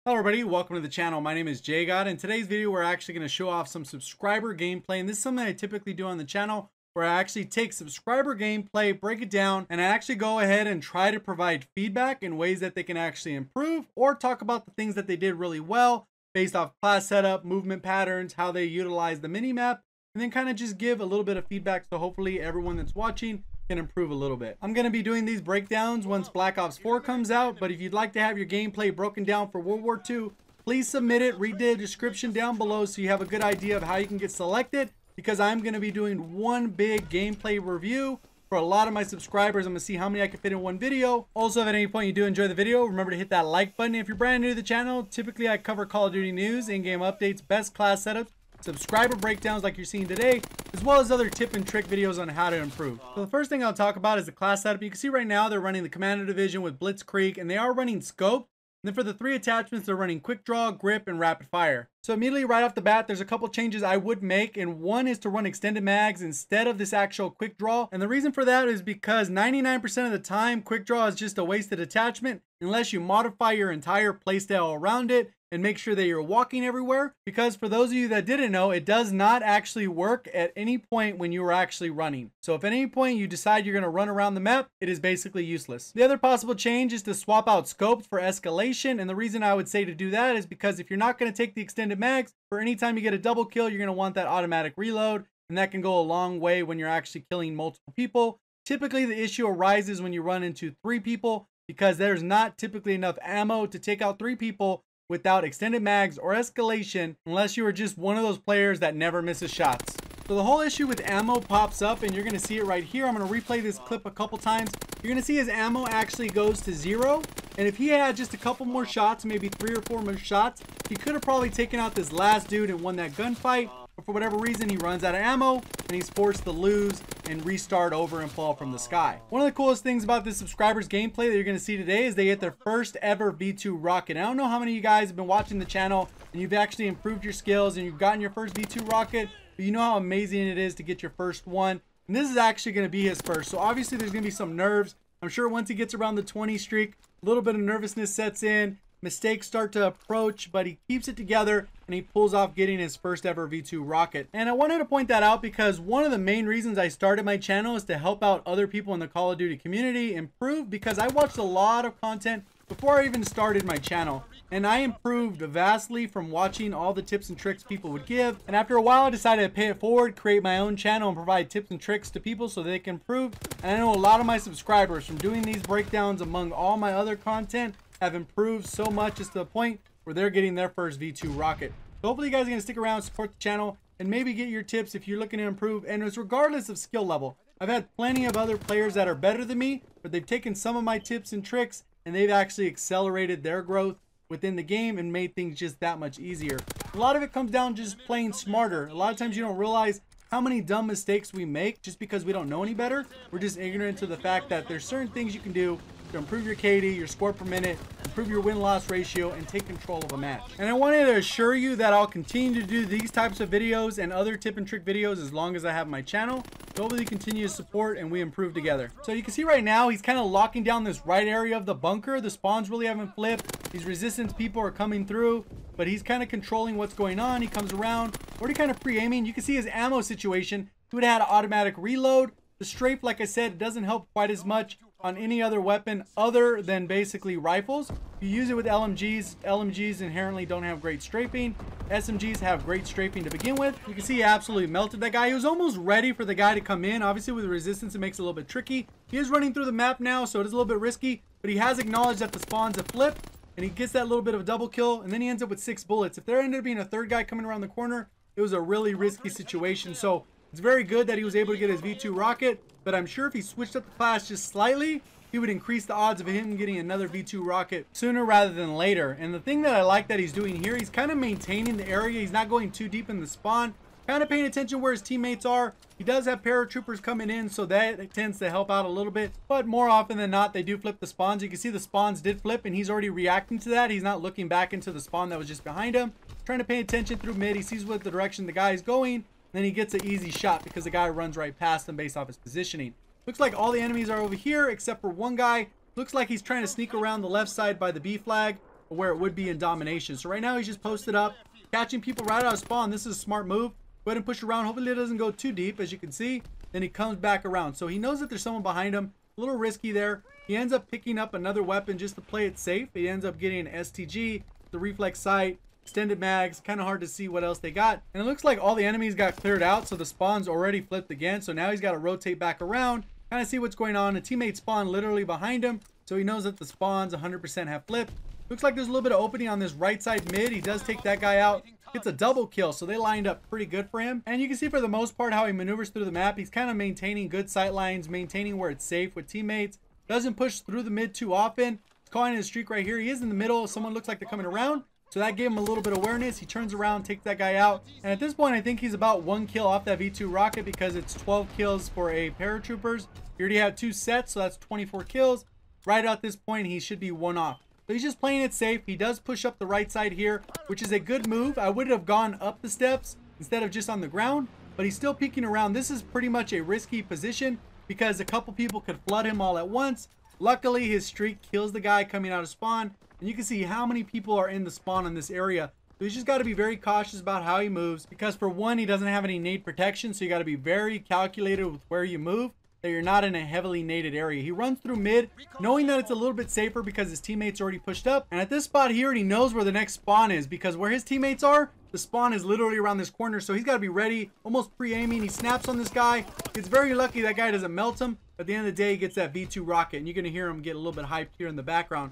Hello everybody, welcome to the channel. My name is JGod. In today's video we're actually going to show off some subscriber gameplay, and this is something I typically do on the channel where I actually take subscriber gameplay, break it down, and I actually go ahead and try to provide feedback in ways that they can actually improve, or talk about the things that they did really well based off class setup, movement patterns, how they utilize the mini-map, and then kind of just give a little bit of feedback so hopefully everyone that's watching can improve a little bit. I'm going to be doing these breakdowns once Black Ops 4 comes out, but if you'd like to have your gameplay broken down for World War II, please submit it. Read the description down below so you have a good idea of how you can get selected, because I'm going to be doing one big gameplay review for a lot of my subscribers. I'm going to see how many I can fit in one video. Also, if at any point you do enjoy the video, remember to hit that like button. If you're brand new to the channel, typically I cover Call of Duty news, in-game updates, best class setups, subscriber breakdowns like you're seeing today, as well as other tip and trick videos on how to improve. So the first thing I'll talk about is the class setup. You can see right now they're running the Commander Division with Blitzkrieg, and they are running Scope. And then for the three attachments, they're running Quick Draw, Grip, and Rapid Fire. So immediately right off the bat, there's a couple changes I would make, and one is to run extended mags instead of this actual Quick Draw. And the reason for that is because 99% of the time, Quick Draw is just a wasted attachment unless you modify your entire playstyle around it and make sure that you're walking everywhere. Because for those of you that didn't know, it does not actually work at any point when you are actually running. So if at any point you decide you're going to run around the map, it is basically useless. The other possible change is to swap out scopes for escalation. And the reason I would say to do that is because if you're not going to take the extended mags, for any time you get a double kill, you're going to want that automatic reload. And that can go a long way when you're actually killing multiple people. Typically the issue arises when you run into 3 people, because there's not typically enough ammo to take out 3 people without extended mags or escalation, unless you are just one of those players that never misses shots. So the whole issue with ammo pops up, and you're going to see it right here. I'm going to replay this clip a couple times. You're going to see his ammo actually goes to 0. And if he had just a couple more shots, maybe 3 or 4 more shots, he could have probably taken out this last dude and won that gunfight. But for whatever reason, he runs out of ammo and he's forced to lose and restart over and fall from the sky. One of the coolest things about this subscribers gameplay that you're going to see today is they get their first ever V2 rocket. I don't know how many of you guys have been watching the channel and you've actually improved your skills and you've gotten your first V2 rocket, but you know how amazing it is to get your first one. And this is actually going to be his first. So obviously there's going to be some nerves. I'm sure once he gets around the 20 streak, a little bit of nervousness sets in. Mistakes start to approach, but he keeps it together and he pulls off getting his first ever V2 rocket. And I wanted to point that out because one of the main reasons I started my channel is to help out other people in the Call of Duty community improve, because I watched a lot of content before I even started my channel, and I improved vastly from watching all the tips and tricks people would give. And after a while I decided to pay it forward, create my own channel and provide tips and tricks to people so they can improve. And I know a lot of my subscribers from doing these breakdowns among all my other content have improved so much, just to the point where they're getting their first V2 rocket. So hopefully you guys are going to stick around, support the channel, and maybe get your tips if you're looking to improve. And it's regardless of skill level. I've had plenty of other players that are better than me, but they've taken some of my tips and tricks and they've actually accelerated their growth within the game and made things just that much easier. A lot of it comes down to just playing smarter. A lot of times you don't realize how many dumb mistakes we make just because we don't know any better. We're just ignorant to the fact that there's certain things you can do to improve your KD, your score per minute, improve your win-loss ratio, and take control of a match. And I wanted to assure you that I'll continue to do these types of videos and other tip and trick videos as long as I have my channel. So hopefully you continue to support and we improve together. So you can see right now he's kind of locking down this right area of the bunker. The spawns really haven't flipped. These resistance people are coming through, but he's kind of controlling what's going on. He comes around, already kind of pre-aiming. You can see his ammo situation. He would have had an automatic reload. The strafe, like I said, doesn't help quite as much on any other weapon other than basically rifles. You use it with LMGs. LMGs inherently don't have great strafing. SMGs have great strafing to begin with. You can see he absolutely melted that guy. He was almost ready for the guy to come in. Obviously with the resistance it makes it a little bit tricky. He is running through the map now, so it is a little bit risky, but he has acknowledged that the spawns have flipped and he gets that little bit of a double kill, and then he ends up with 6 bullets. If there ended up being a third guy coming around the corner, it was a really risky situation. So it's very good that he was able to get his V2 rocket, but I'm sure if he switched up the class just slightly, he would increase the odds of him getting another V2 rocket sooner rather than later. And the thing that I like that he's doing here, he's kind of maintaining the area. He's not going too deep in the spawn, kind of paying attention where his teammates are. He does have paratroopers coming in, so that tends to help out a little bit. But more often than not, they do flip the spawns. You can see the spawns did flip, and he's already reacting to that. He's not looking back into the spawn that was just behind him. Trying to pay attention through mid. He sees what the direction the guy is going. Then he gets an easy shot because the guy runs right past him based off his positioning. Looks like all the enemies are over here except for one guy. Looks like he's trying to sneak around the left side by the B flag, where it would be in domination. So right now he's just posted up, catching people right out of spawn. This is a smart move. Go ahead and push around. Hopefully it doesn't go too deep, as you can see. Then he comes back around. So he knows that there's someone behind him. A little risky there. He ends up picking up another weapon just to play it safe. He ends up getting an STG, the reflex sight, extended mags. Kind of hard to see what else they got. And it looks like all the enemies got cleared out, so the spawn's already flipped again. So now he's got to rotate back around, kind of see what's going on. A teammate spawned literally behind him, so he knows that the spawns 100% have flipped. Looks like there's a little bit of opening on this right side mid. He does take that guy out. Gets a double kill, so they lined up pretty good for him. And you can see for the most part how he maneuvers through the map. He's kind of maintaining good sight lines, maintaining where it's safe with teammates. Doesn't push through the mid too often. He's calling his streak right here. He is in the middle. Someone looks like they're coming around, so that gave him a little bit of awareness. He turns around, takes that guy out. And at this point, I think he's about 1 kill off that V2 rocket because it's 12 kills for a paratroopers. He already had 2 sets, so that's 24 kills. Right at this point, he should be 1 off. So he's just playing it safe. He does push up the right side here, which is a good move. I would have gone up the steps instead of just on the ground, but he's still peeking around. This is pretty much a risky position because a couple people could flood him all at once. Luckily, his streak kills the guy coming out of spawn, and you can see how many people are in the spawn in this area. So he's just got to be very cautious about how he moves because, for one, he doesn't have any nade protection, so you got to be very calculated with where you move, that you're not in a heavily naded area. He runs through mid, knowing that it's a little bit safer because his teammates already pushed up. And at this spot, he already knows where the next spawn is because where his teammates are, the spawn is literally around this corner. So he's got to be ready, almost pre-aiming. He snaps on this guy. Gets very lucky that guy doesn't melt him. At the end of the day, he gets that V2 rocket, and you're going to hear him get a little bit hyped here in the background.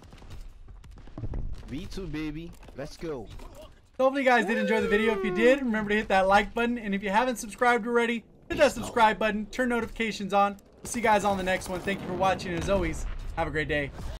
V2, baby. Let's go. So hopefully you guys did enjoy the video. If you did, remember to hit that like button. And if you haven't subscribed already, hit that subscribe button, turn notifications on. We'll see you guys on the next one. Thank you for watching, and as always, have a great day.